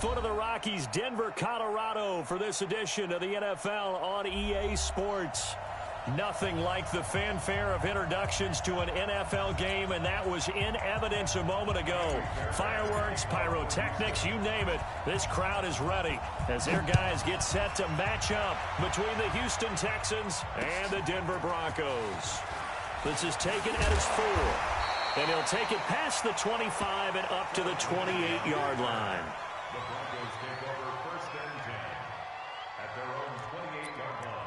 Foot of the Rockies, Denver, Colorado for this edition of the NFL on EA Sports. Nothing like the fanfare of introductions to an NFL game, and that was in evidence a moment ago. Fireworks, pyrotechnics, you name it. This crowd is ready as their guys get set to match up between the Houston Texans and the Denver Broncos. This is taken at his 4, and he'll take it past the 25 and up to the 28-yard line. The Broncos take over first and 10 at their own 28-yard line.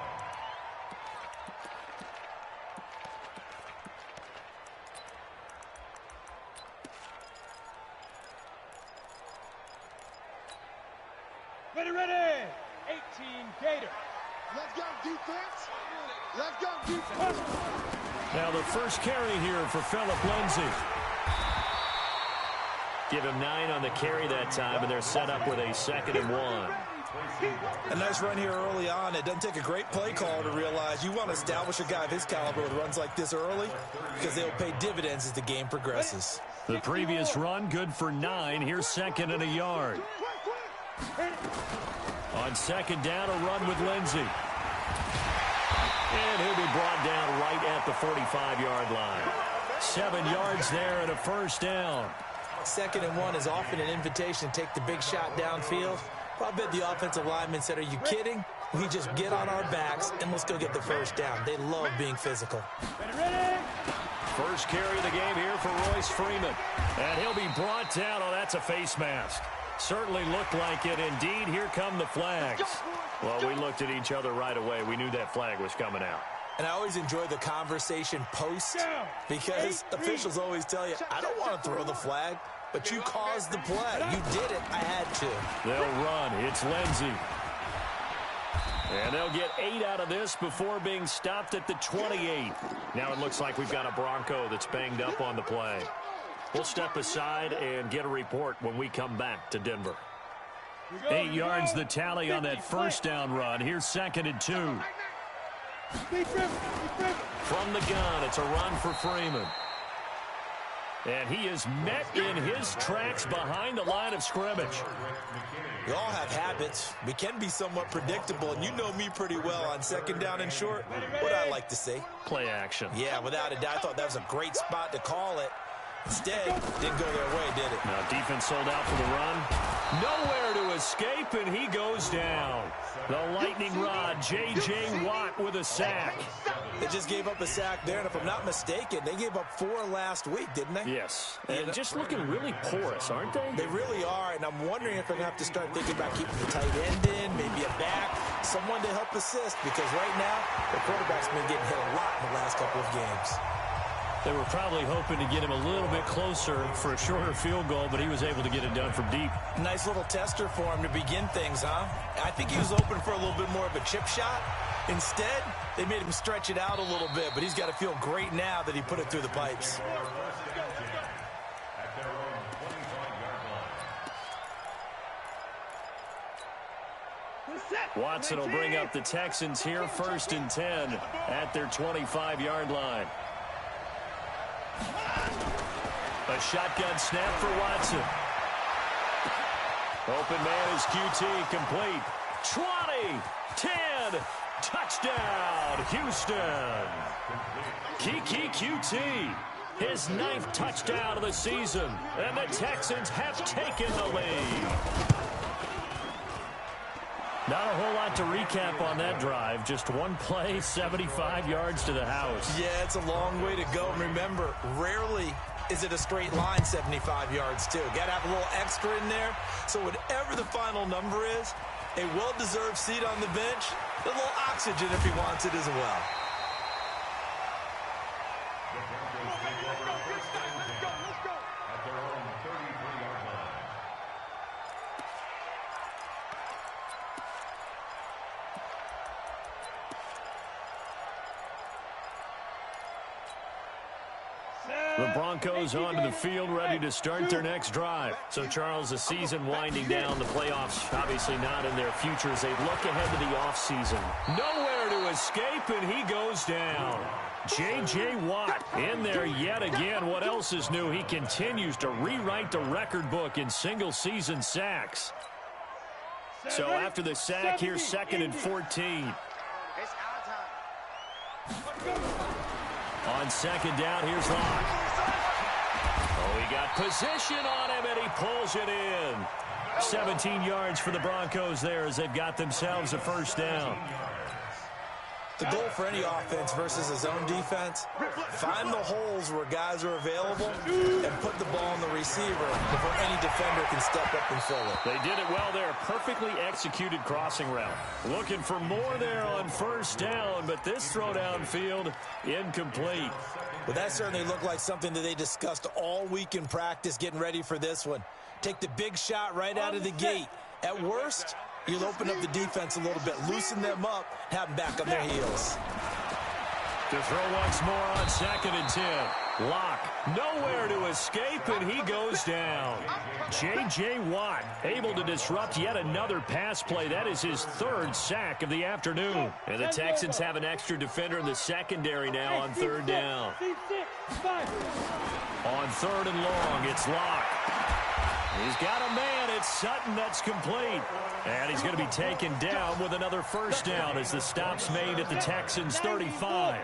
Ready. 18 Gator. Let's go defense. Let's go defense. Now the first carry here for Phillip Lindsay. Give him 9 on the carry that time, and they're set up with a 2nd and 1. A nice run here early on. It doesn't take a great play call to realize you want to establish a guy of his caliber with runs like this early because they'll pay dividends as the game progresses. The previous run, good for 9. Here's 2nd and a yard. On 2nd down, a run with Lindsay. And he'll be brought down right at the 45-yard line. 7 yards there and a first down. 2nd and 1 is often an invitation to take the big shot downfield. Well, I bet the offensive lineman said, are you kidding? We just get on our backs and let's go get the first down. They love being physical. Ready. First carry of the game here for Royce Freeman. And he'll be brought down. Oh, that's a face mask. Certainly looked like it. Indeed, here come the flags. Well, we looked at each other right away. We knew that flag was coming out. And I always enjoy the conversation post because officials always tell you, I don't want to throw the flag, but you caused the play. You did it. I had to. They'll run. It's Lindsay. And they'll get 8 out of this before being stopped at the 28. Now it looks like we've got a Bronco that's banged up on the play. We'll step aside and get a report when we come back to Denver. 8 yards the tally on that first down run. Here's 2nd and 2. From the gun, it's a run for Freeman. And he is met in his tracks behind the line of scrimmage. We all have habits. We can be somewhat predictable, and you know me pretty well on 2nd down and short. What I like to say? Play action. Yeah, without a doubt, I thought that was a great spot to call it. Instead, didn't go their way, did it? Now defense sold out for the run. Nowhere to escape, and he goes down. The lightning rod, J.J. Watt with a sack. They just gave up a sack there, and if I'm not mistaken, they gave up 4 last week, didn't they? Yes, and just looking really porous, aren't they? They really are, and I'm wondering if they're going to have to start thinking about keeping the tight end in, maybe a back, someone to help assist, because right now, the quarterback's been getting hit a lot in the last couple of games. They were probably hoping to get him a little bit closer for a shorter field goal, but he was able to get it done from deep. Nice little tester for him to begin things, huh? I think he was open for a little bit more of a chip shot. Instead, they made him stretch it out a little bit, but he's got to feel great now that he put it through the pipes. Watson will bring up the Texans here, 1st and 10 at their 25-yard line. A shotgun snap for Watson. Open man is QT, complete. 20, 10, touchdown, Houston. Kiki QT, his 9th touchdown of the season, and the Texans have taken the lead. Not a whole lot to recap on that drive. Just one play, 75 yards to the house. Yeah, it's a long way to go. Remember, rarely is it a straight line 75 yards, too. Got to have a little extra in there. So whatever the final number is, a well-deserved seat on the bench, a little oxygen if he wants it as well. The Broncos onto the field, ready to start their next drive. So, Charles, the season winding down, the playoffs obviously not in their future as they look ahead to the offseason. Nowhere to escape, and he goes down. J.J. Watt in there yet again. What else is new? He continues to rewrite the record book in single-season sacks. So after the sack, here's 2nd and 14. It's our time. On 2nd down, here's Locke. Oh, he got position on him, and he pulls it in. 17 yards for the Broncos there as they've got themselves a 1st down. The goal for any offense versus a zone defense, find the holes where guys are available and put the ball on the receiver before any defender can step up and fill it. They did it well there. Perfectly executed crossing route. Looking for more there on 1st down, but this throw downfield, incomplete. But that certainly looked like something that they discussed all week in practice getting ready for this one. Take the big shot right out of the gate. At worst, you'll open up the defense a little bit, loosen them up, have them back on their heels. To throw once more on 2nd and 10. Locke, nowhere to escape, and he goes down. J.J. Watt able to disrupt yet another pass play. That is his 3rd sack of the afternoon. And the Texans have an extra defender in the secondary now on 3rd down. On 3rd and long, it's Locke. He's got a man. It's Sutton that's complete. And he's going to be taken down with another 1st down as the stop's made at the Texans' 35.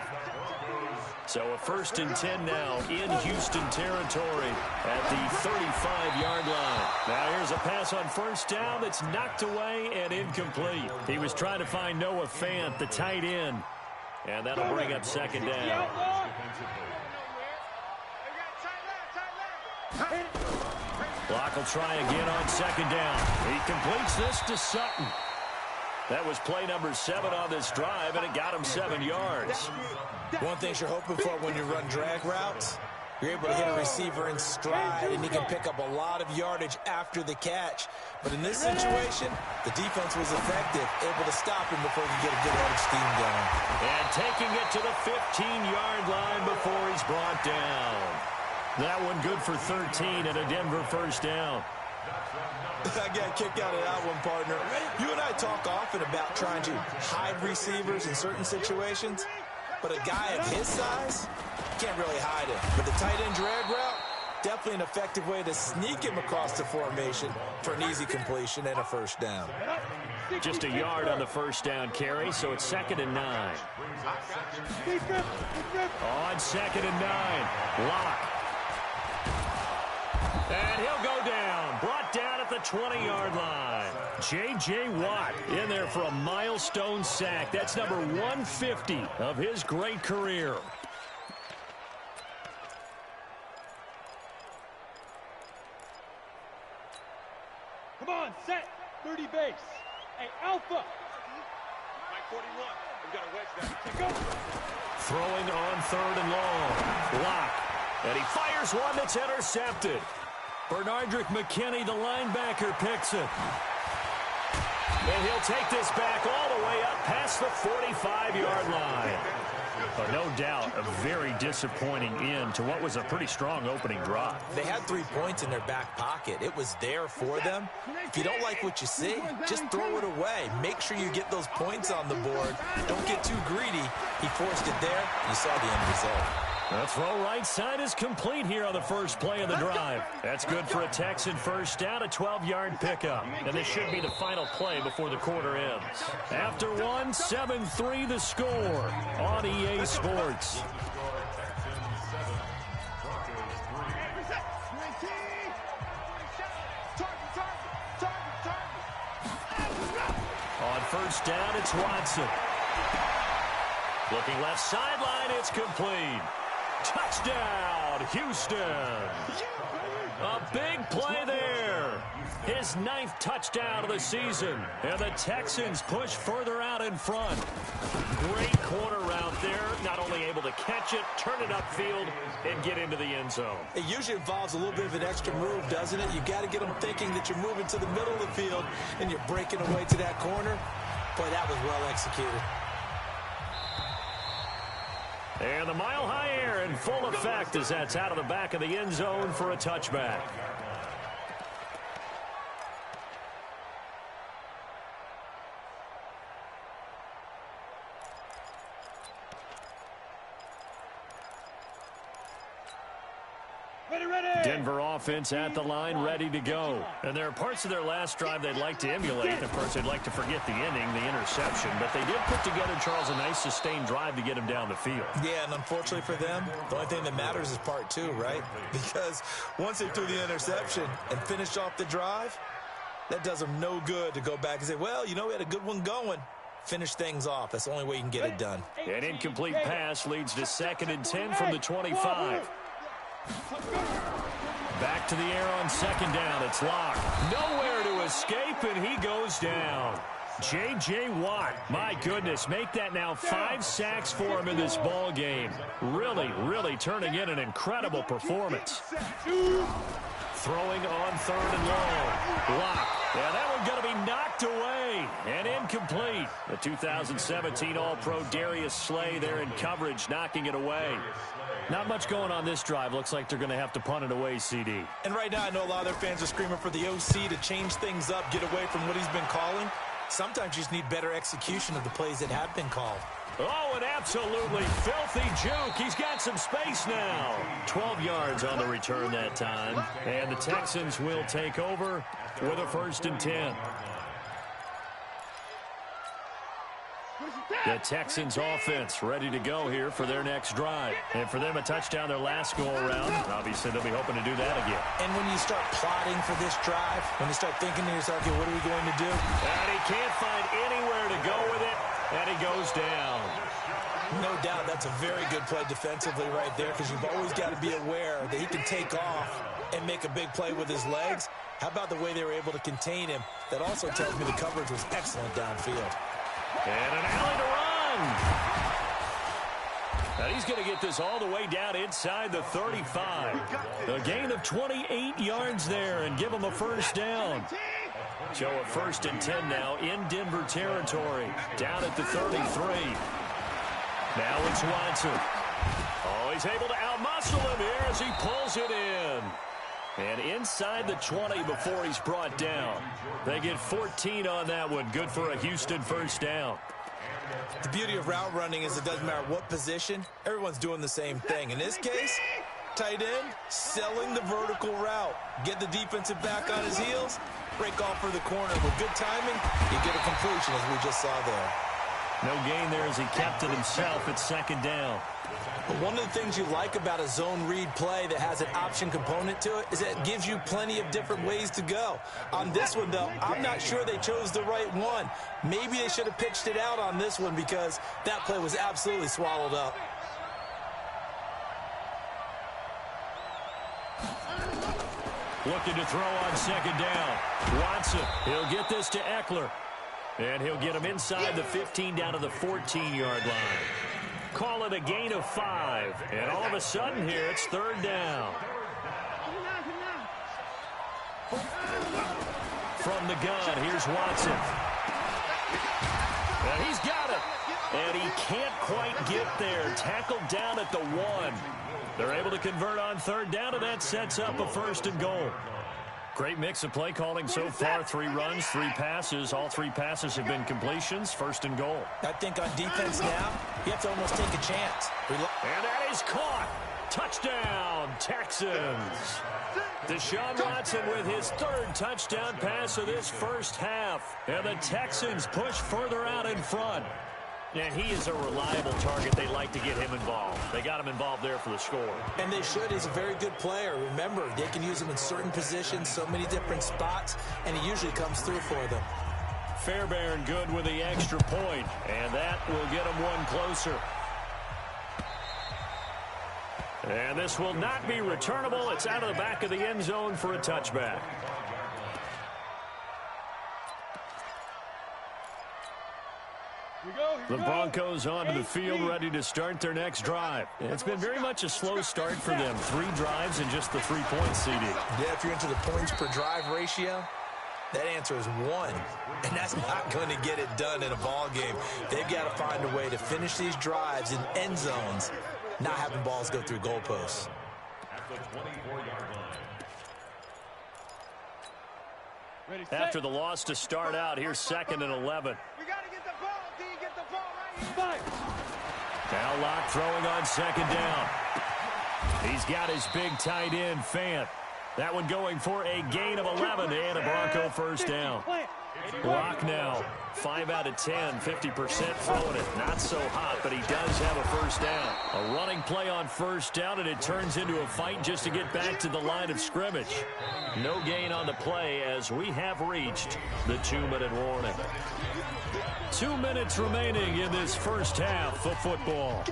So a 1st and 10 now in Houston territory at the 35-yard line. Now here's a pass on 1st down that's knocked away and incomplete. He was trying to find Noah Fant, the tight end. And that'll bring up 2nd down. Locke will try again on 2nd down. He completes this to Sutton. That was play number 7 on this drive, and it got him 7 yards. One thing you're hoping for when you run drag routes, you're able to hit a receiver in stride, and he can pick up a lot of yardage after the catch. But in this situation, the defense was effective, able to stop him before he could get a good head of steam going. And taking it to the 15-yard line before he's brought down. That one good for 13 and a Denver 1st down. I got a kick out of that one, partner. You and I talk often about trying to hide receivers in certain situations, but a guy of his size can't really hide it. But the tight end drag route, definitely an effective way to sneak him across the formation for an easy completion and a 1st down. Just a yard on the 1st down carry, so it's 2nd and 9. On 2nd and 9, Locke. And he'll go down. Brought down at the 20-yard line. J.J. Watt in there for a milestone sack. That's number 150 of his great career. Come on, set. 30 base. Hey, Alpha. Mike 41. We've got a wedge there. Kick up. Throwing on 3rd and long. Locke. And he fires one that's intercepted. Bernardrick McKinney, the linebacker, picks it. And he'll take this back all the way up past the 45-yard line. But no doubt, a very disappointing end to what was a pretty strong opening drive. They had 3 points in their back pocket. It was there for them. If you don't like what you see, just throw it away. Make sure you get those points on the board. Don't get too greedy. He forced it there. You saw the end result. The throw right side is complete here on the first play of the drive. That's good for a Texan 1st down, a 12-yard pickup. And this should be the final play before the quarter ends. After one, 7-3 the score on EA Sports. On 1st down, it's Watson. Looking left sideline, it's complete. Touchdown, Houston. A big play there. His 9th touchdown of the season. And the Texans push further out in front. Great corner route there. Not only able to catch it, turn it upfield, and get into the end zone. It usually involves a little bit of an extra move, doesn't it? You got to get them thinking that you're moving to the middle of the field and you're breaking away to that corner. Boy, that was well executed. And the mile-high air in full effect as that's out of the back of the end zone for a touchback. Denver offense at the line, ready to go. And there are parts of their last drive they'd like to emulate. Of course, they'd like to forget the ending, the interception. But they did put together, Charles, a nice sustained drive to get him down the field. Yeah, and unfortunately for them, the only thing that matters is part two, right? Because once they threw the interception and finished off the drive, that does them no good to go back and say, well, you know, we had a good one going. Finish things off. That's the only way you can get it done. An incomplete pass leads to 2nd and 10 from the 25. Back to the air on 2nd down. It's Locke. Nowhere to escape, and he goes down. J.J. Watt, my goodness, make that now 5 sacks for him in this ball game. Really, really turning in an incredible performance. Throwing on 3rd and long. Locke. Yeah, that one's going to be knocked away and incomplete. The 2017 All-Pro Darius Slay there in coverage, knocking it away. Not much going on this drive. Looks like they're going to have to punt it away, CD. And right now, I know a lot of their fans are screaming for the OC to change things up, get away from what he's been calling. Sometimes you just need better execution of the plays that have been called. Oh, an absolutely filthy juke. He's got some space now. 12 yards on the return that time. And the Texans will take over with a 1st and 10. The Texans offense ready to go here for their next drive. And for them, a touchdown their last go-around. Obviously, they'll be hoping to do that again. And when you start plotting for this drive, when you start thinking to yourself, okay, what are we going to do? And he can't find anywhere to go with it, and he goes down. No doubt that's a very good play defensively right there, because you've always got to be aware that he can take off and make a big play with his legs. How about the way they were able to contain him? That also tells me the coverage was excellent downfield. And an alley to run. Now he's going to get this all the way down inside the 35. A gain of 28 yards there and give him a 1st down. So a 1st and 10 now in Denver territory. Down at the 33. Now it's Watson. Oh, he's able to outmuscle him here as he pulls it in. And inside the 20 before he's brought down. They get 14 on that one. Good for a Houston 1st down. The beauty of route running is it doesn't matter what position. Everyone's doing the same thing. In this case, tight end, selling the vertical route. Get the defensive back on his heels. Break off for the corner. With good timing, you get a completion as we just saw there. No gain there as he kept it himself at 2nd down. But one of the things you like about a zone read play that has an option component to it is that it gives you plenty of different ways to go. On this one, though, I'm not sure they chose the right one. Maybe they should have pitched it out on this one because that play was absolutely swallowed up. Looking to throw on 2nd down. Watson, he'll get this to Eckler. And he'll get him inside the 15 down to the 14-yard line. Call it a gain of 5. And all of a sudden here, it's 3rd down. From the gun, here's Watson. And he's got it. And he can't quite get there. Tackled down at the 1. They're able to convert on 3rd down, and that sets up a 1st and goal. Great mix of play calling so far. 3 runs, 3 passes. All 3 passes have been completions. 1st and goal. I think on defense now, you have to almost take a chance. And that is caught. Touchdown, Texans. Deshaun Watson with his 3rd touchdown pass of this 1st half. And the Texans push further out in front. And he is a reliable target. They like to get him involved. They got him involved there for the score. And they should. He's a very good player. Remember, they can use him in certain positions, so many different spots, and he usually comes through for them. Fairbairn good with the extra point, and that will get him one closer. And this will not be returnable. It's out of the back of the end zone for a touchback. The Broncos onto the field, ready to start their next drive. It's been very much a slow start for them. 3 drives and just the 3 points, CD. Yeah, if you're into the points per drive ratio, that answer is 1. And that's not going to get it done in a ball game. They've got to find a way to finish these drives in end zones, not having balls go through goalposts. After the loss to start out, here's 2nd and 11. Now Locke throwing on 2nd down. He's got his big tight end, Fant. That one going for a gain of 11 and a Bronco first down. Locke now, 5 out of 10, 50% throwing it. Not so hot, but he does have a first down. A running play on first down, and it turns into a fight just to get back to the line of scrimmage. No gain on the play as we have reached the 2-minute warning. 2 minutes remaining in this first half of football.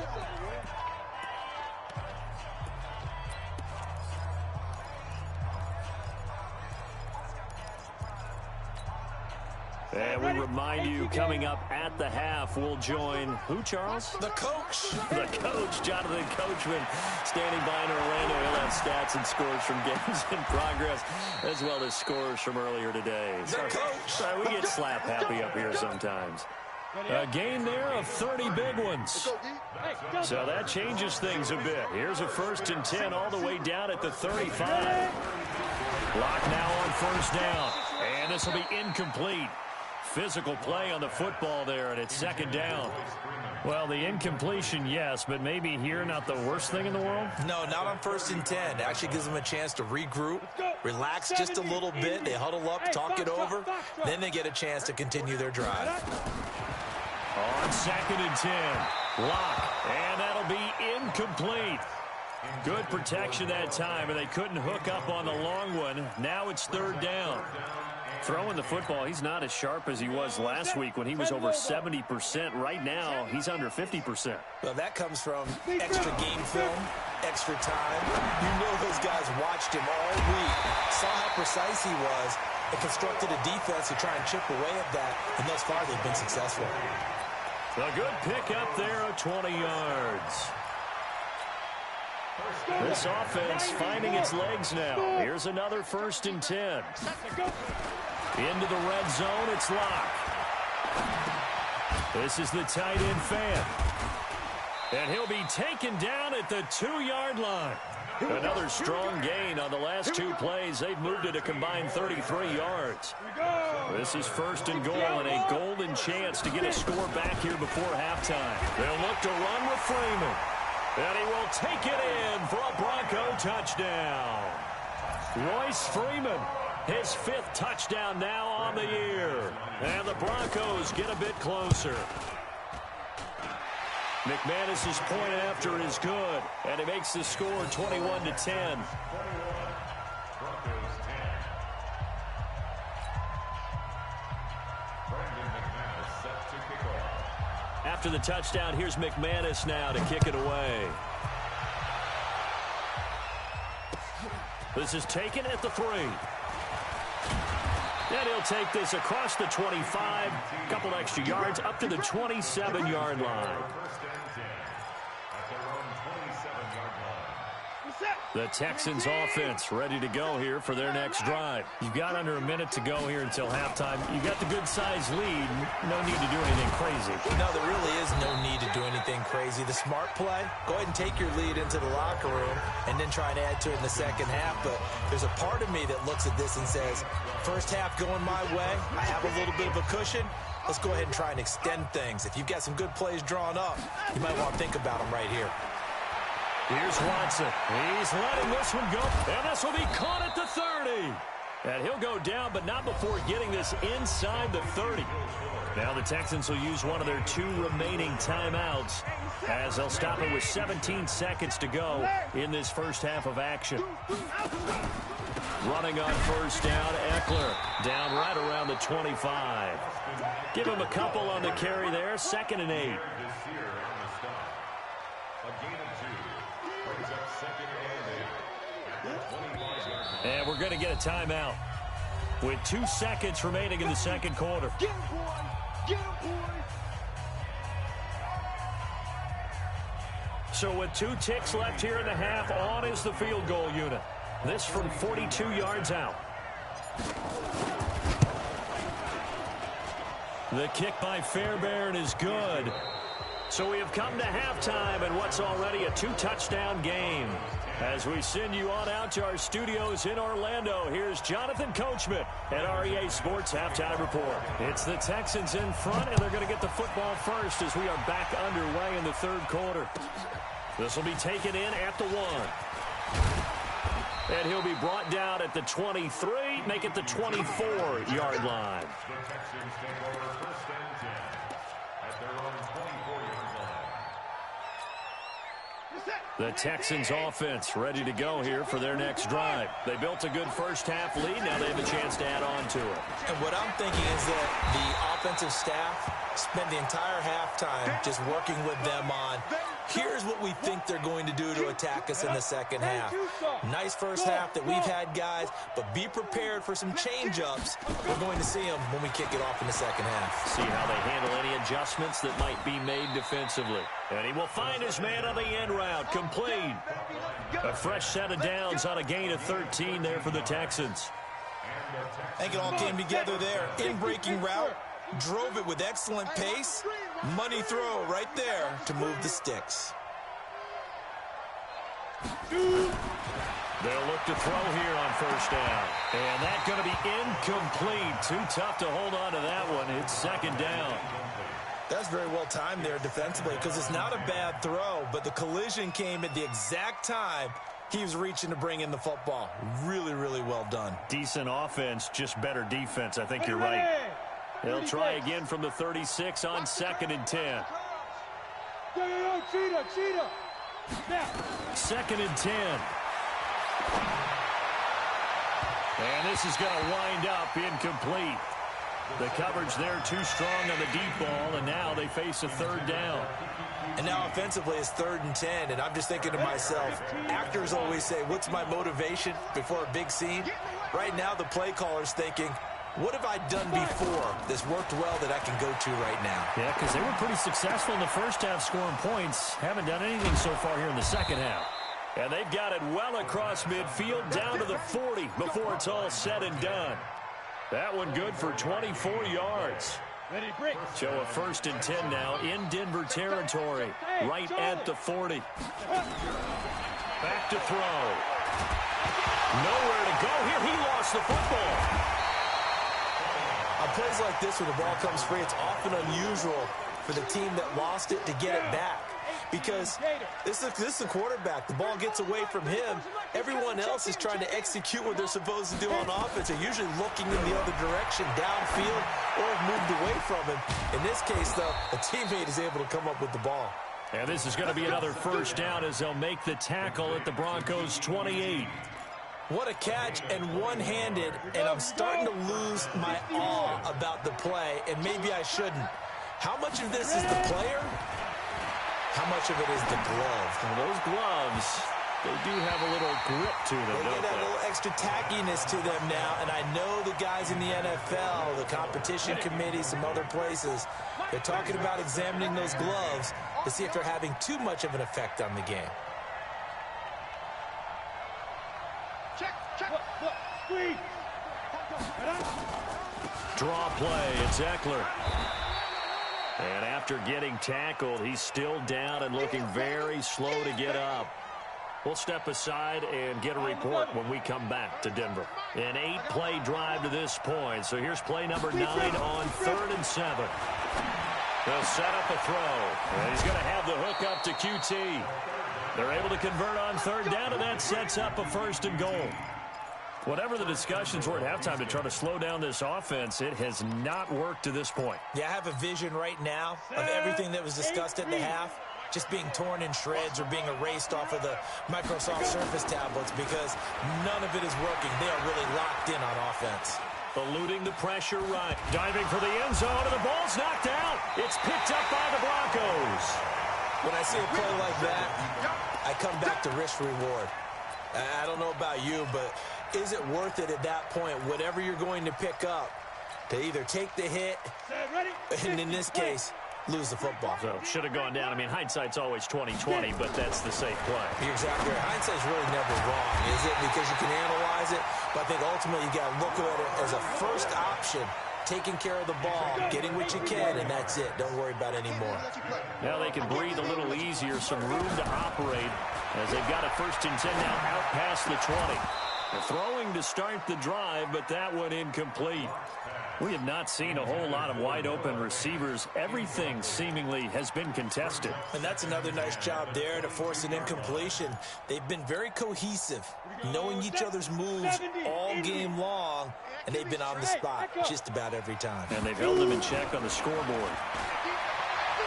And we remind you, coming up at the half, we'll join who, Charles? The coach. The coach, Jonathan Coachman, standing by in Orlando. He'll have stats and scores from games in progress, as well as scores from earlier today. The coach. We get slap happy up here sometimes. A gain there of 30 big ones. So that changes things a bit. Here's a 1st and 10 all the way down at the 35. Lock now on first down. And this will be incomplete. Physical play on the football there, and it's 2nd down. Well, the incompletion, yes, but maybe here not the worst thing in the world? No, not on 1st and 10. Actually gives them a chance to regroup, relax just a little bit. They huddle up, talk it over. Then they get a chance to continue their drive. On 2nd and 10, Lock, and that'll be incomplete. Good protection that time, and they couldn't hook up on the long one. Now it's 3rd down. Throwing the football, he's not as sharp as he was last week when he was over 70%. Right now, he's under 50%. Well, that comes from extra game film, extra time. You know those guys watched him all week, saw how precise he was, and constructed a defense to try and chip away at that, and thus far they've been successful. A good pick up there of 20 yards. This offense finding its legs now. Here's another 1st and 10. Into the red zone, it's Locke. This is the tight end, Fant. And he'll be taken down at the 2-yard line. Another strong gain on the last 2 plays. They've moved it a combined 33 yards. This is 1st and goal, and a golden chance to get a score back here before halftime. They'll look to run with Freeman. And he will take it in for a Bronco touchdown. Royce Freeman, his 5th touchdown now on the year. And the Broncos get a bit closer. McManus's point after is good, and it makes the score 21-10. After the touchdown, here's McManus now to kick it away. This is taken at the 3. And he'll take this across the 25, a couple extra yards, up to the 27-yard line. The Texans offense ready to go here for their next drive. You've got under a minute to go here until halftime. You've got the good-sized lead. No need to do anything crazy. No, there really is no need to do anything crazy. The smart play, go ahead and take your lead into the locker room and then try and add to it in the second half. But there's a part of me that looks at this and says, first half going my way, I have a little bit of a cushion. Let's go ahead and try and extend things. If you've got some good plays drawn up, you might want to think about them right here. Here's Watson. He's letting this one go, and this will be caught at the 30. And he'll go down, but not before getting this inside the 30. Now the Texans will use one of their 2 remaining timeouts as they'll stop it with 17 seconds to go in this first half of action. Running on first down, Eckler down right around the 25. Give him a couple on the carry there, 2nd and 8. And we're going to get a timeout with 2 seconds remaining in the second quarter. Get him, boy! Get him, boy! So with 2 ticks left here in the half, on is the field goal unit. This from 42 yards out. The kick by Fairbairn is good. So we have come to halftime in what's already a 2-touchdown game. As we send you on out to our studios in Orlando, here's Jonathan Coachman at REA Sports Halftime Report. It's the Texans in front, and they're going to get the football first as we are back underway in the third quarter. This will be taken in at the 1. And he'll be brought down at the 23, make it the 24-yard line. The Texans take over first and 10 at their own 24-yard line. The Texans offense ready to go here for their next drive. They built a good first-half lead. Now they have a chance to add on to it. And what I'm thinking is that the offensive staff spent the entire halftime just working with them on, here's what we think they're going to do to attack us in the second half. Nice first half that we've had, guys, but be prepared for some change-ups. We're going to see them when we kick it off in the second half. See how they handle any adjustments that might be made defensively. And he will find his man on the end route, complete. A fresh set of downs on a gain of 13 there for the Texans. I think it all came together there. In-breaking route, drove it with excellent pace. Money throw right there to move the sticks. They'll look to throw here on first down. And that's going to be incomplete. Too tough to hold on to that one. It's second down. That's very well timed there defensively because it's not a bad throw, but the collision came at the exact time he was reaching to bring in the football. Really, really well done. Decent offense, just better defense. I think you're right. They'll try again from the 36 on 2nd and 10. Cheetah. Now. 2nd and 10. And this is going to wind up incomplete. The coverage there too strong on the deep ball, and now they face a third down. And now offensively it's 3rd and 10, and I'm just thinking to myself, actors always say, what's my motivation before a big scene? Right now the play caller's thinking, what have I done before that's worked well that I can go to right now? Yeah, because they were pretty successful in the first half scoring points. Haven't done anything so far here in the second half. And they've got it well across midfield down to the 40 before it's all said and done. That one good for 24 yards. So a 1st and 10 now in Denver territory, right at the 40. Back to throw. Nowhere to go here. He lost the football. On plays like this where the ball comes free, it's often unusual for the team that lost it to get it back. Because this is the quarterback. The ball gets away from him. Everyone else is trying to execute what they're supposed to do on offense. They're usually looking in the other direction, downfield, or have moved away from him. In this case, though, a teammate is able to come up with the ball. And this is going to be another first down as they'll make the tackle at the Broncos' 28. What a catch, and one-handed, and I'm starting to lose my awe about the play, and maybe I shouldn't. How much of this is the player? How much of it is the glove? Well, those gloves, they do have a little grip to them, They don't get that they? little extra tackiness to them now, and I know the guys in the NFL, the competition committee, some other places, they're talking about examining those gloves to see if they're having too much of an effect on the game. Check. Squeeze. Draw play, it's Eckler. And after getting tackled, he's still down and looking very slow to get up. We'll step aside and get a report when we come back to Denver. An 8-play drive to this point. So here's play number 9 on 3rd and 7. They'll set up a throw. And he's going to have the hook up to QT. They're able to convert on 3rd down, and that sets up a 1st and goal. Whatever the discussions were at halftime to try to slow down this offense, it has not worked to this point. Yeah, I have a vision right now of everything that was discussed at the half just being torn in shreds or being erased off of the Microsoft Surface tablets because none of it is working. They are really locked in on offense. Eluding the pressure right. Diving for the end zone, and the ball's knocked out. It's picked up by the Broncos. When I see a play like that, I come back to risk-reward. I don't know about you, but is it worth it at that point, whatever you're going to pick up, to either take the hit, and in this case, lose the football? So, should have gone down. I mean, hindsight's always 20/20, but that's the safe play. You're exactly right. Hindsight's really never wrong, is it? Because you can analyze it, but I think ultimately you got to look at it as a first option, taking care of the ball, getting what you can, and that's it. Don't worry about any more. Now they can breathe a little easier, some room to operate as they've got a 1st and 10 now out past the 20. They're throwing to start the drive, but that one incomplete. We have not seen a whole lot of wide-open receivers. Everything seemingly has been contested. And that's another nice job there to force an incompletion. They've been very cohesive, knowing each other's moves all game long, and they've been on the spot just about every time. And they've held them in check on the scoreboard.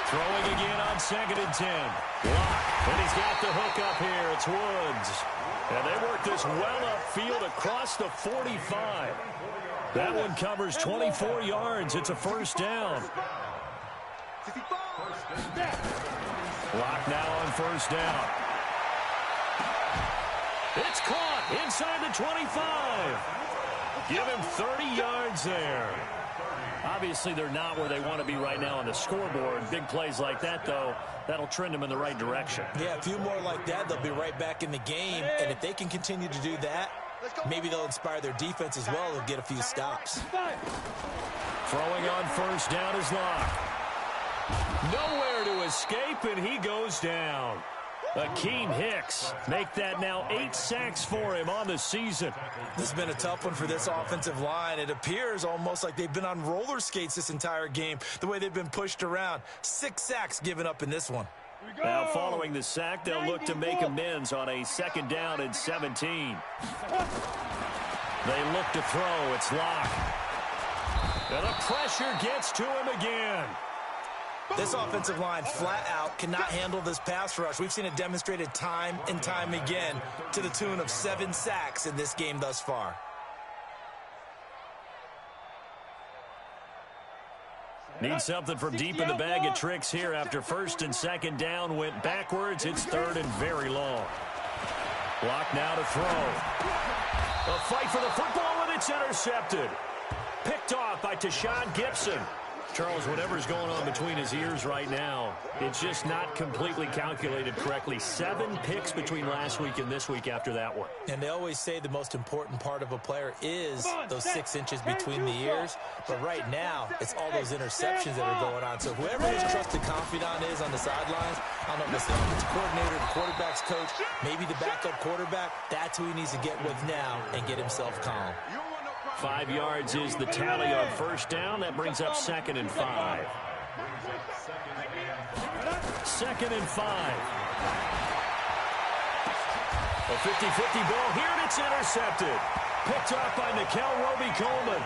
Throwing again on 2nd and 10. Lock, and he's got the hook up here. It's Woods. And they work this well upfield across the 45. That one covers 24 yards. It's a first down. Lock now on first down. It's caught inside the 25. Give him 30 yards there. Obviously, they're not where they want to be right now on the scoreboard. Big plays like that, though, that'll trend them in the right direction. Yeah, a few more like that, they'll be right back in the game. And if they can continue to do that, maybe they'll inspire their defense as well and get a few stops. Throwing on first down is Lock. Nowhere to escape, and he goes down. Akeem Hicks make that now 8 sacks for him on the season. This has been a tough one for this offensive line. It appears almost like they've been on roller skates this entire game, the way they've been pushed around. 6 sacks given up in this one. Now following the sack, they'll look to make amends on a 2nd down and 17. They look to throw. It's Lock. And the pressure gets to him again. This offensive line flat out cannot handle this pass rush. We've seen it demonstrated time and time again to the tune of 7 sacks in this game thus far. Need something from deep in the bag of tricks here after 1st and 2nd down went backwards. It's 3rd and very long. Lock now to throw. A fight for the football, and it's intercepted. Picked off by Tashawn Gibson. Charles, whatever's going on between his ears right now, it's just not completely calculated correctly. 7 picks between last week and this week after that one. And they always say the most important part of a player is those 6 inches between the ears. But right now, it's all those interceptions that are going on. So whoever his trusted confidant is on the sidelines, I don't know if it's the offensive coordinator, the quarterback's coach, maybe the backup quarterback, that's who he needs to get with now and get himself calm. 5 yards is the tally on first down. That brings up 2nd and 5. 2nd and 5. A 50-50 ball here, and it's intercepted. Picked off by Nickel Roby-Coleman.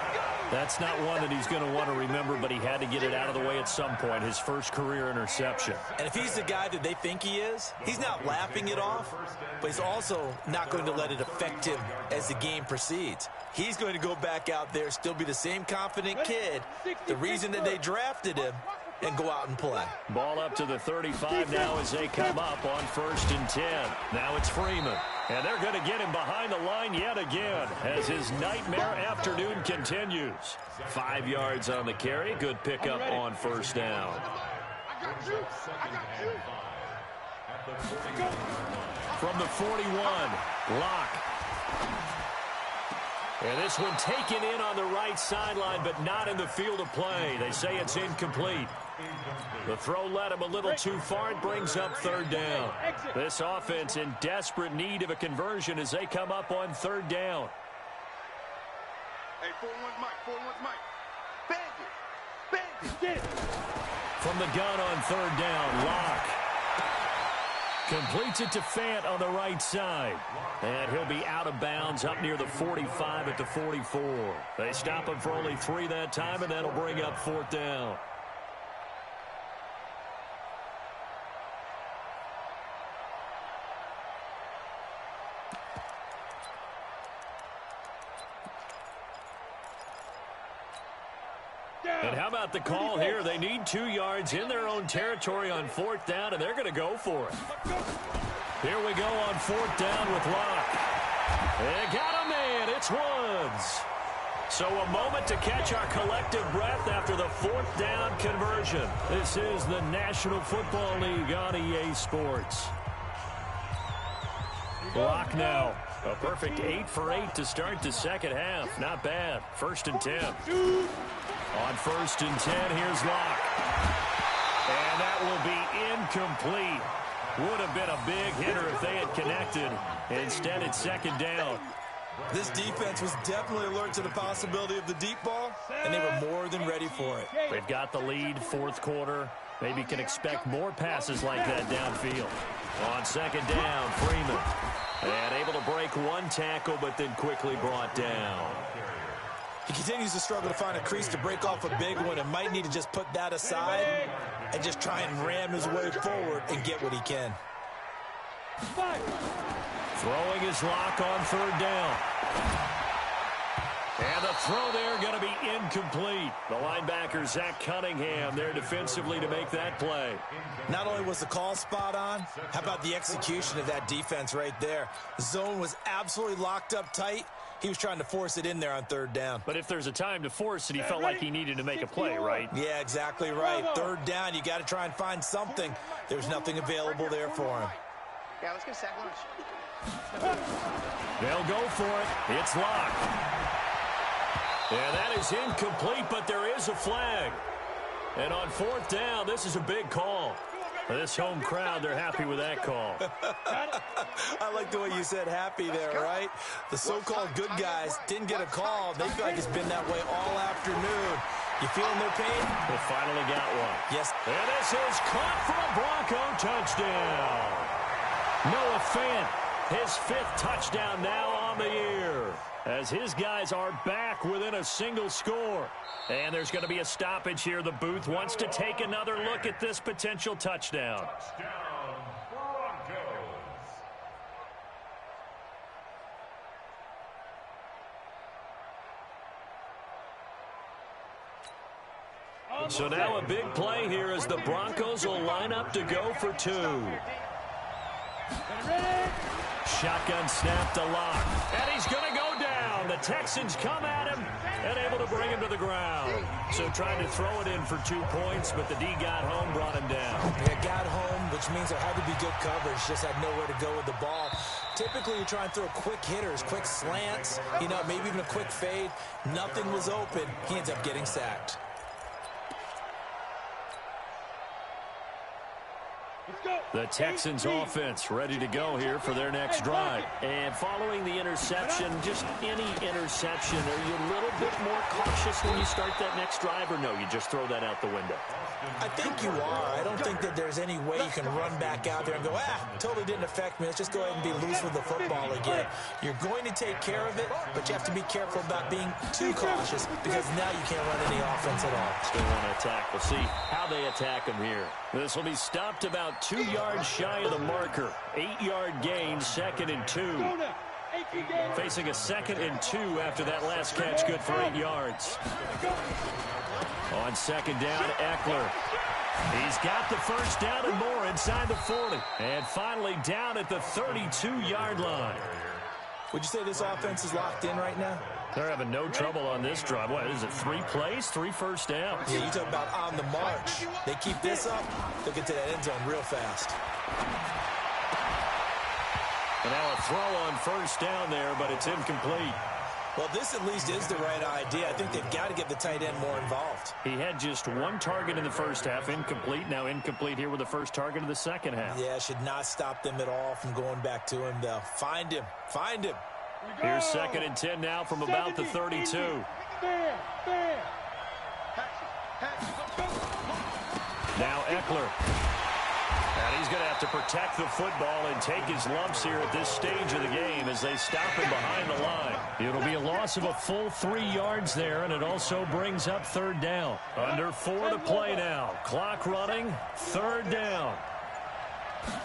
That's not one that he's going to want to remember, but he had to get it out of the way at some point. His first career interception. And if he's the guy that they think he is, he's not laughing it off, but he's also not going to let it affect him as the game proceeds. He's going to go back out there, still be the same confident kid, the reason that they drafted him, and go out and play. Ball up to the 35 now as they come up on 1st and 10. Now it's Freeman. And they're going to get him behind the line yet again as his nightmare afternoon continues. 5 yards on the carry. Good pickup on first down. From the 41, Lock. And this one taken in on the right sideline, but not in the field of play. They say it's incomplete. The throw led him a little too far. It brings up 3rd down. This offense in desperate need of a conversion as they come up on 3rd down. Hey, 4-1's Mike. 4-1's Mike. Bang it. From the gun on 3rd down, Lock. Completes it to Fant on the right side. And he'll be out of bounds up near the 45 at the 44. They stop him for only 3 that time, and that'll bring up 4th down. And how about the call here? They need 2 yards in their own territory on 4th down, and they're going to go for it. Here we go on 4th down with Lock. They got a man. It's Woods. So a moment to catch our collective breath after the 4th down conversion. This is the National Football League on EA Sports. Lock now. A perfect 8 for 8 to start the second half. Not bad. 1st and 10. On 1st and 10, here's Lock. And that will be incomplete. Would have been a big hitter if they had connected. Instead, it's 2nd down. This defense was definitely alert to the possibility of the deep ball, and they were more than ready for it. They've got the lead, fourth quarter. Maybe can expect more passes like that downfield. On second down, Freeman. And able to break one tackle, but then quickly brought down. He continues to struggle to find a crease to break off a big one and might need to just put that aside and just try and ram his way forward and get what he can. Throwing his lock on third down. And the throw there going to be incomplete. The linebacker, Zach Cunningham, there defensively to make that play. Not only was the call spot on, how about the execution of that defense right there? The zone was absolutely locked up tight. He was trying to force it in there on third down. But if there's a time to force it, he felt like he needed to make a play, right? Yeah, exactly right. Third down, you got to try and find something. There was nothing available there for him. Yeah, let's get a sack lunch. They'll go for it. It's locked. And that is incomplete, but there is a flag. And on fourth down, this is a big call. This home crowd, they're happy with that call. I like the way you said happy there, right? The so-called good guys didn't get a call. They feel like it's been that way all afternoon. You feeling their pain? They finally got one. Yes. And this is caught for a Bronco touchdown. Noah Fant, his fifth touchdown now on the year, as his guys are back within a single score. And there's going to be a stoppage here. The booth wants to take another look at this potential touchdown. Touchdown, Broncos. So now a big play here as the Broncos will line up to go for two. Shotgun snap to Lock. And he's going to go down. The Texans come at him and able to bring him to the ground. So trying to throw it in for 2 points, but the D got home, brought him down. Yeah, got home, which means there had to be good coverage. Just had nowhere to go with the ball. Typically, you try and throw quick hitters, quick slants, maybe even a quick fade. Nothing was open. He ends up getting sacked. The Texans offense ready to go here for their next drive. And following the interception, just any interception, are you a little bit more cautious when you start that next drive, or no, you just throw that out the window? I think you are. I don't think that there's any way you can run back out there and go, totally didn't affect me. Let's just go ahead and be loose with the football again. You're going to take care of it, but you have to be careful about being too cautious because now you can't run any offense at all. Still want to attack. We'll see how they attack him here. This will be stopped about 2 yards shy of the marker. 8-yard gain, 2nd and 2. Facing a 2nd and 2 after that last catch, good for 8 yards. On second down, Eckler. He's got the first down and more inside the 40. And finally down at the 32-yard line. Would you say this offense is locked in right now? They're having no trouble on this drive. What is it, 3 plays, 3 first downs? Yeah, you talk about on the march. They keep this up, they'll get to that end zone real fast. And now a throw on first down there, but it's incomplete. Well, this at least is the right idea. I think they've got to get the tight end more involved. He had just 1 target in the first half, incomplete. Now incomplete here with the first target of the second half. Yeah, should not stop them at all from going back to him, though. Find him. Find him. Here's 2nd and 10 now from about the 32. Now Eckler. And he's going to have to protect the football and take his lumps here at this stage of the game as they stop him behind the line. It'll be a loss of a full 3 yards there, and it also brings up 3rd down. Under 4 to play now. Clock running, 3rd down.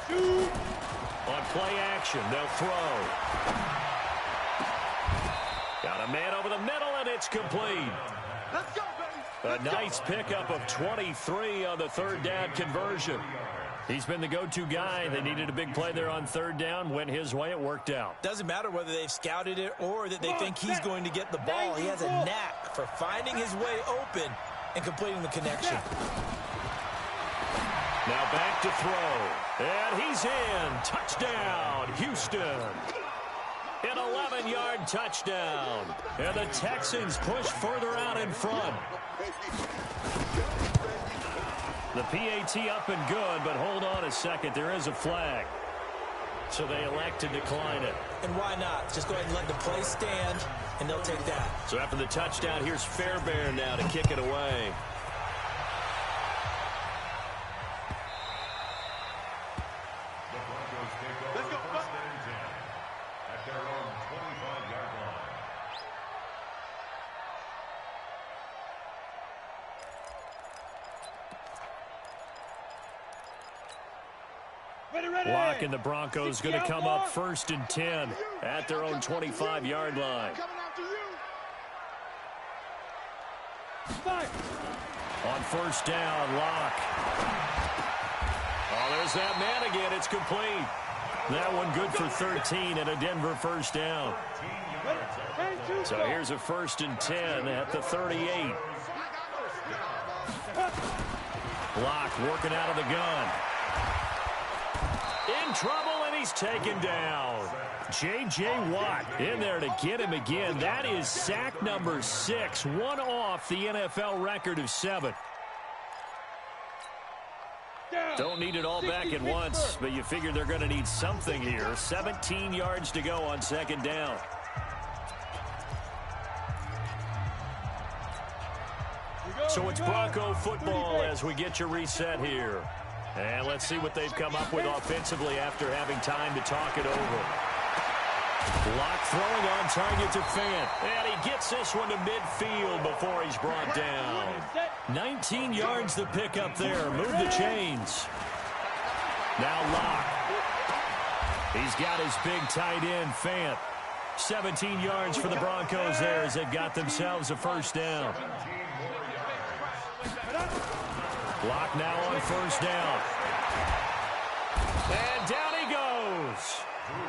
On play action, they'll throw. Got a man over the middle, and it's complete. Let's go, baby. A nice pickup of 23 on the 3rd down conversion. He's been the go-to guy. They needed a big play there on 3rd down. Went his way. It worked out. Doesn't matter whether they've scouted it or that they think he's going to get the ball. He has a knack for finding his way open and completing the connection. Now back to throw. And he's in. Touchdown, Houston. An 11-yard touchdown. And the Texans push further out in front. The PAT up and good, but hold on a second. There is a flag. So they elect to decline it. And why not? Just go ahead and let the play stand, and they'll take that. So after the touchdown, here's Fairbairn now to kick it away. The Broncos take over first and 10 at their own 25-yard line. Ready. Locke and the Broncos going to come up first and 10 at their own 25-yard line. Coming after you. Fire. On first down, Locke. Oh, there's that man again. It's complete. That one good for 13 and a Denver first down. So here's a first and 10 at the 38. Locke working out of the gun. In trouble, and he's taken down. J.J. Watt in there to get him again. That is sack number 6, one off the NFL record of 7. Don't need it all back at once, but you figure they're going to need something here. 17 yards to go on second down. So it's Bronco football as we get your reset here. And let's see what they've come up with offensively after having time to talk it over. Locke throwing on target to Fant. And he gets this one to midfield before he's brought down. 19 yards to pick up there. Move the chains. Now Locke. He's got his big tight end, Fant. 17 yards for the Broncos there as they've got themselves a first down. Locke now on first down. And down he goes.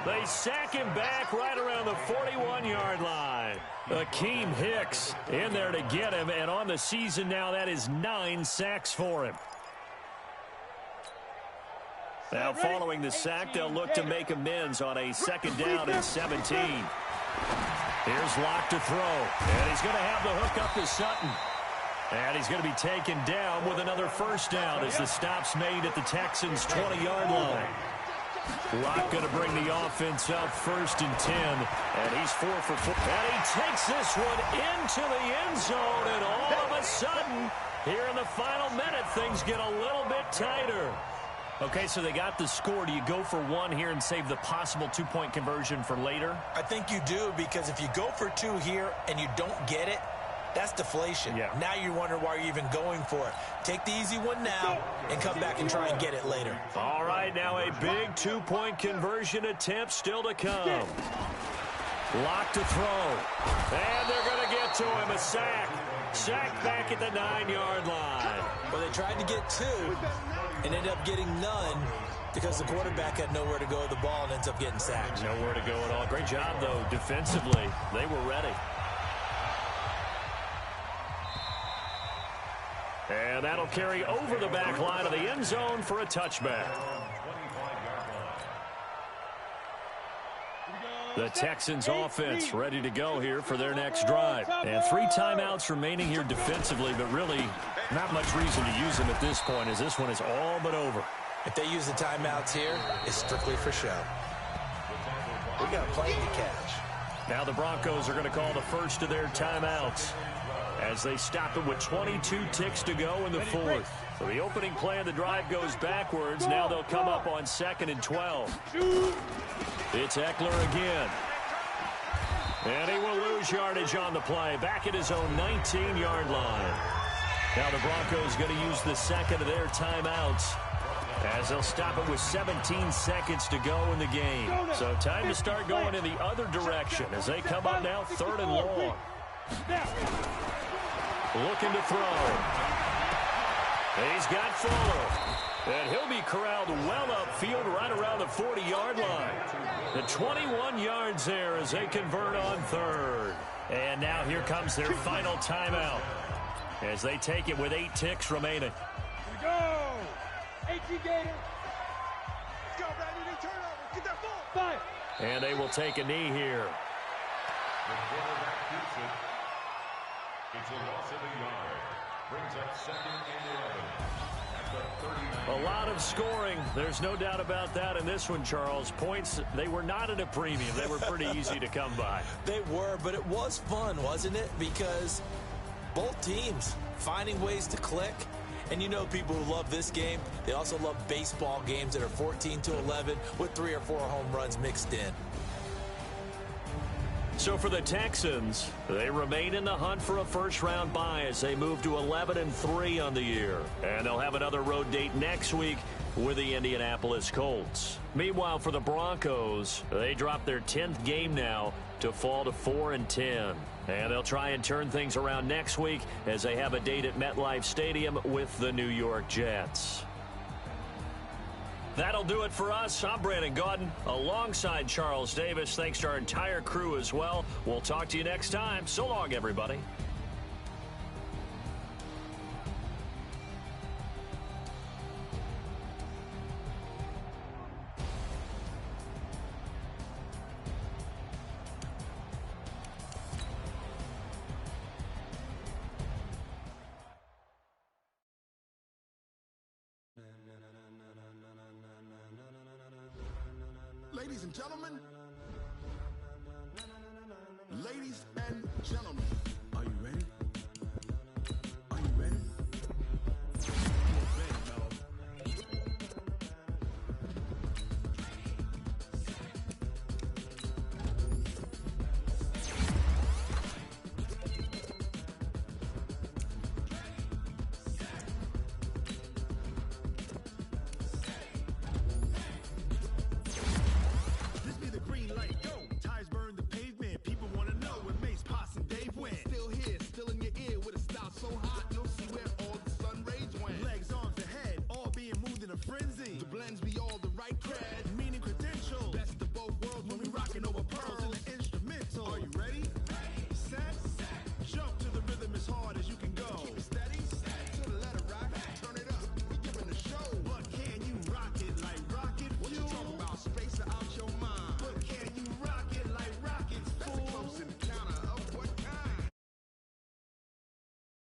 They sack him back right around the 41-yard line. Akeem Hicks in there to get him, and on the season now that is 9 sacks for him. Now following the sack, they'll look to make amends on a second down and 17. Here's Locke to throw, and he's going to have the hook up to Sutton. And he's going to be taken down with another first down as the stop's made at the Texans' 20-yard line. Locke going to bring the offense up first and 10, and he's 4 for 4. And he takes this one into the end zone, and all of a sudden, here in the final minute, things get a little bit tighter. Okay, so they got the score. Do you go for one here and save the possible 2-point conversion for later? I think you do, because if you go for 2 here and you don't get it, that's deflation. Yeah. Now you wonder why you're even going for it. Take the easy one now and come back and try and get it later. All right, now a big 2-point conversion attempt still to come. Locke to throw. And they're going to get to him. A sack. Sack back at the 9-yard line. Well, they tried to get 2 and ended up getting none because the quarterback had nowhere to go with the ball and ends up getting sacked. Nowhere to go at all. Great job, though, defensively. They were ready. And that'll carry over the back line of the end zone for a touchback. The Texans offense ready to go here for their next drive. And 3 timeouts remaining here defensively, but really not much reason to use them at this point as this one is all but over. If they use the timeouts here, it's strictly for show. We got a plane to catch. Now the Broncos are going to call the first of their timeouts as they stop it with 22 ticks to go in the 4th. So the opening play of the drive goes backwards. Now they'll come up on 2nd and 12. It's Eckler again. And he will lose yardage on the play. Back at his own 19-yard line. Now the Broncos going to use the second of their timeouts as they'll stop it with 17 seconds to go in the game. So time to start going in the other direction as they come up now 3rd and long. Looking to throw. He's got Fuller. And he'll be corralled well upfield right around the 40-yard line. The 21 yards there as they convert on 3rd. And now here comes their final timeout as they take it with 8 ticks remaining. Here we go. 18 Gators. Let's go, Brandon. Turnover. Get that ball. Fire. And they will take a knee here. The quarterback keeps it. It's a loss of a yard. Brings up 2nd and 11. A lot of scoring. There's no doubt about that in this one, Charles. Points, they were not at a premium. They were pretty easy to come by. They were, but it was fun, wasn't it? Because both teams finding ways to click. And you know people who love this game, they also love baseball games that are 14-11 with 3 or 4 home runs mixed in. So for the Texans, they remain in the hunt for a first-round bye as they move to 11-3 on the year. And they'll have another road date next week with the Indianapolis Colts. Meanwhile, for the Broncos, they drop their 10th game now to fall to 4-10. And they'll try and turn things around next week as they have a date at MetLife Stadium with the New York Jets. That'll do it for us. I'm Brandon Gaudin alongside Charles Davis. Thanks to our entire crew as well. We'll talk to you next time. So long, everybody. Ladies and gentlemen, ladies and gentlemen.